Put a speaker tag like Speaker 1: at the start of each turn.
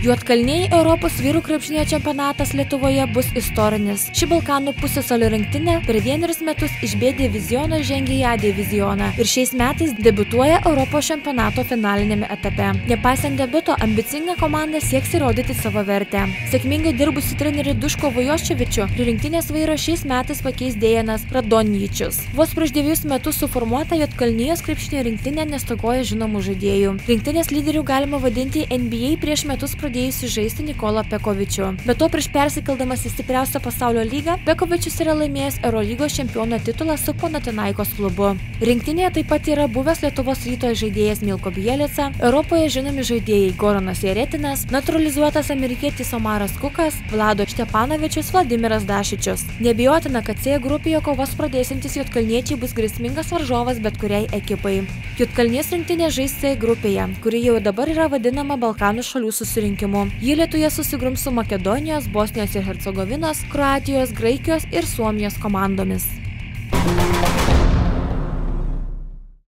Speaker 1: Juodkalniai Europos vyrų krepšinio čempionatas Lietuvoje bus istorinis. Ši Balkanų pusiasalio rinktinė per 1 metus iš B diviziono žengė į A divizioną ir šiais metais debiutuoja Europos čempionato finalinėme etape. Nepaisant debiuto, ambicinga komanda sieks įrodyti savo vertę. Sėkmingai dirbusi treneriu Duško Vojoščevičiu prie rinktinės vairo šiais metais pakeis Dejanas Radonjičius. Vos prieš 2 metus suformuota Juodkalnijos krepšinio rinktinė nestokoja žinomų žaidėjų. Rinktinės lyderių galima vadinti NBA prieš metus pradėjusi žaisti Nikolą Pekovičių. Be to, prieš persikeldamas į stipriausią pasaulio lygą, Pekovičius yra laimėjęs Eurolygos čempiono titulą su Panathinaikos klubu. Rinktinėje taip pat yra buvęs Lietuvos Ryto žaidėjas Milko Bielica, Europoje žinomi žaidėjai Goranas Jeretinas, naturalizuotas amerikietis Omaras Kukas, Vlado Štepanovičius, Vladimiras Dašičius. Neabejotina, kad C grupėje kovos pradėsiantys juodkalniečiai bus grėsmingas varžovas bet kuriai ekipai. Juodkalnijos rinktinė žais C grupėje, kuri jau dabar yra vadinama Balkanų šalių susirinkimu. Ji Lietuvoje susigrums su Makedonijos, Bosnijos ir Hercegovinos, Kroatijos, Graikijos ir Suomijos komandomis.